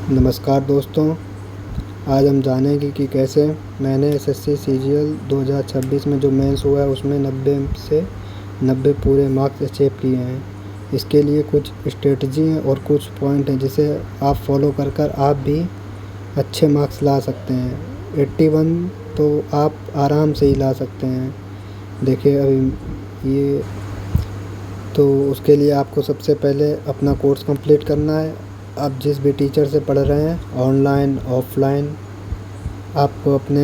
नमस्कार दोस्तों, आज हम जानेंगे कि कैसे मैंने एसएससी सीजीएल 2026 में जो मेंस हुआ है उसमें 90 से 90 पूरे मार्क्स अचीव किए हैं। इसके लिए कुछ स्ट्रेटजी हैं और कुछ पॉइंट हैं जिसे आप फॉलो कर आप भी अच्छे मार्क्स ला सकते हैं। 81 तो आप आराम से ही ला सकते हैं। देखिए अभी ये तो उसके लिए आपको सबसे पहले अपना कोर्स कंप्लीट करना है। आप जिस भी टीचर से पढ़ रहे हैं, ऑनलाइन ऑफलाइन, आपको अपने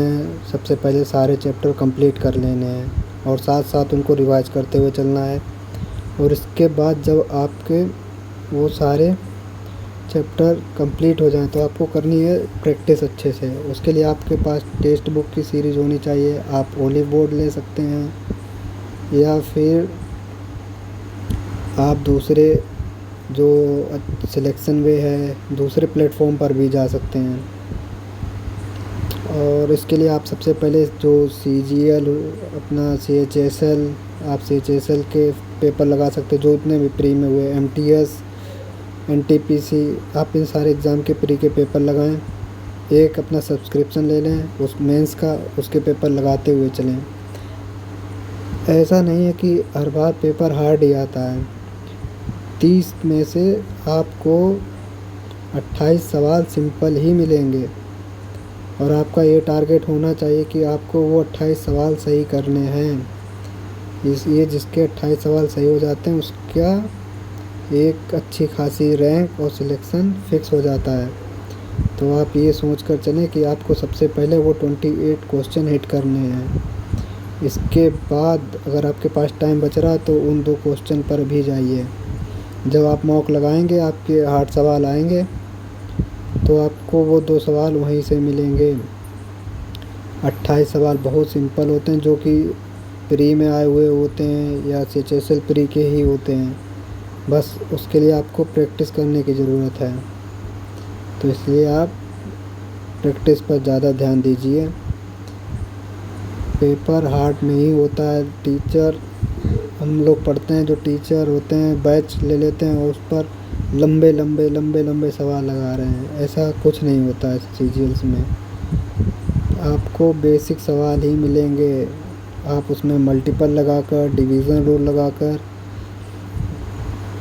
सबसे पहले सारे चैप्टर कंप्लीट कर लेने हैं और साथ साथ उनको रिवाइज करते हुए चलना है। और इसके बाद जब आपके वो सारे चैप्टर कंप्लीट हो जाएं तो आपको करनी है प्रैक्टिस अच्छे से। उसके लिए आपके पास टेक्स्ट बुक की सीरीज़ होनी चाहिए। आप ओलिव बोर्ड ले सकते हैं या फिर आप दूसरे जो सिलेक्शन वे है दूसरे प्लेटफॉर्म पर भी जा सकते हैं। और इसके लिए आप सबसे पहले जो सीजीएल अपना सीएचएसएल, आप सीएचएसएल के पेपर लगा सकते हैं जो इतने भी प्री में हुए, एमटीएस, एनटीपीसी, आप इन सारे एग्ज़ाम के प्री के पेपर लगाएं। एक अपना सब्सक्रिप्शन ले लें उस मेंस का, उसके पेपर लगाते हुए चलें। ऐसा नहीं है कि हर बार पेपर हार्ड ही आता है। 30 में से आपको 28 सवाल सिंपल ही मिलेंगे और आपका ये टारगेट होना चाहिए कि आपको वो 28 सवाल सही करने हैं। ये जिसके 28 सवाल सही हो जाते हैं उसका एक अच्छी खासी रैंक और सिलेक्शन फिक्स हो जाता है। तो आप ये सोच कर चलें कि आपको सबसे पहले वो 28 क्वेश्चन हिट करने हैं। इसके बाद अगर आपके पास टाइम बच रहा तो उन 2 क्वेश्चन पर भी जाइए। जब आप मॉक लगाएंगे आपके हार्ड सवाल आएंगे तो आपको वो 2 सवाल वहीं से मिलेंगे। 28 सवाल बहुत सिंपल होते हैं जो कि प्री में आए हुए होते हैं या सीएचएसएल प्री के ही होते हैं। बस उसके लिए आपको प्रैक्टिस करने की ज़रूरत है, तो इसलिए आप प्रैक्टिस पर ज़्यादा ध्यान दीजिए। पेपर हार्ड नहीं होता है। टीचर हम लोग पढ़ते हैं, जो टीचर होते हैं बैच ले लेते हैं और उस पर लंबे सवाल लगा रहे हैं। ऐसा कुछ नहीं होता है सीजीएल्स में। आपको बेसिक सवाल ही मिलेंगे। आप उसमें मल्टीपल लगाकर, डिवीज़न रूल लगाकर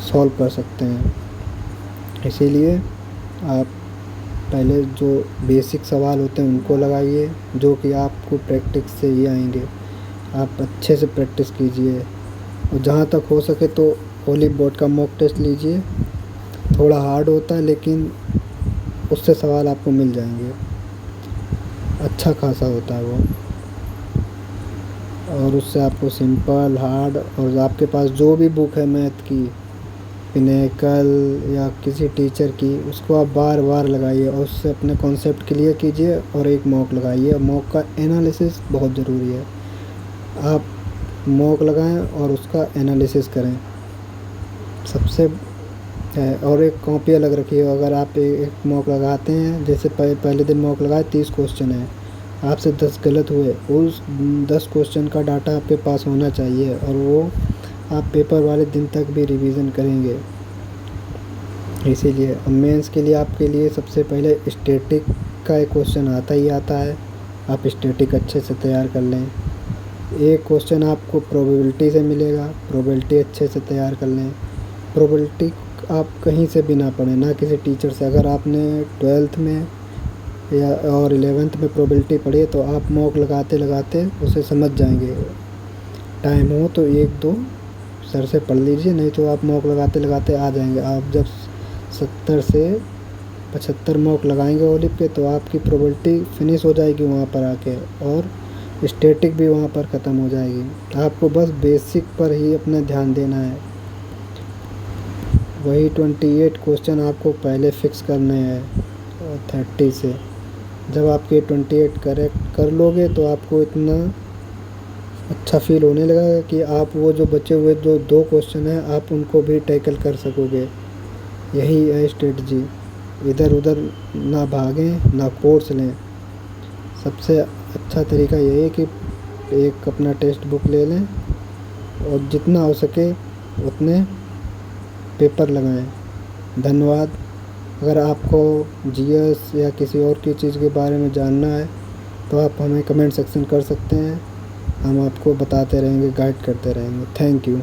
सॉल्व कर सकते हैं। इसीलिए आप पहले जो बेसिक सवाल होते हैं उनको लगाइए जो कि आपको प्रैक्टिस से ही आएंगे। आप अच्छे से प्रैक्टिस कीजिए और जहाँ तक हो सके तो ओलिव बोर्ड का मॉक टेस्ट लीजिए। थोड़ा हार्ड होता है लेकिन उससे सवाल आपको मिल जाएंगे, अच्छा खासा होता है वो। और उससे आपको सिंपल, हार्ड, और आपके पास जो भी बुक है मैथ की, पिनेकल या किसी टीचर की, उसको आप बार बार लगाइए और उससे अपने कॉन्सेप्ट क्लियर कीजिए और एक मॉक लगाइए। मॉक का एनालिसिस बहुत ज़रूरी है। आप मॉक लगाएं और उसका एनालिसिस करें सबसे है। और एक कॉपी अलग रखिए। अगर आप एक मॉक लगाते हैं, जैसे पहले दिन मॉक लगाए 30 क्वेश्चन है, आपसे 10 गलत हुए, उस 10 क्वेश्चन का डाटा आपके पास होना चाहिए और वो आप पेपर वाले दिन तक भी रिवीजन करेंगे। इसीलिए मेंस के लिए आपके लिए सबसे पहले स्टैटिक का एक क्वेश्चन आता ही आता है। आप स्टैटिक अच्छे से तैयार कर लें। एक क्वेश्चन आपको प्रोबेबिलिटी से मिलेगा, प्रोबेबिलिटी अच्छे से तैयार कर लें। प्रोबेबिलिटी आप कहीं से भी ना पढ़ें, ना किसी टीचर से। अगर आपने 12th में या और 11th में प्रोबेबिलिटी पढ़ी है तो आप मॉक लगाते लगाते उसे समझ जाएंगे। टाइम हो तो 1-2 सर से पढ़ लीजिए, नहीं तो आप मॉक लगाते लगाते आ जाएंगे। आप जब 70 से 75 मॉक लगाएंगे ओलिव के तो आपकी प्रोबेबिलिटी फिनिश हो जाएगी वहाँ पर आके, और स्टैटिक भी वहाँ पर ख़त्म हो जाएगी। आपको बस बेसिक पर ही अपना ध्यान देना है। वही 28 क्वेश्चन आपको पहले फिक्स करने हैं और 30 से। जब आपके 28 करेक्ट कर लोगे तो आपको इतना अच्छा फील होने लगेगा कि आप वो जो बचे हुए जो 2 क्वेश्चन हैं आप उनको भी टैकल कर सकोगे। यही है स्ट्रेटजी। इधर उधर ना भागें, ना कोर्स लें। सबसे अच्छा तरीका यही है कि एक अपना टेक्स्ट बुक ले लें और जितना हो सके उतने पेपर लगाएं। धन्यवाद। अगर आपको जीएस या किसी और की चीज़ के बारे में जानना है तो आप हमें कमेंट सेक्शन कर सकते हैं, हम आपको बताते रहेंगे, गाइड करते रहेंगे। Thank you.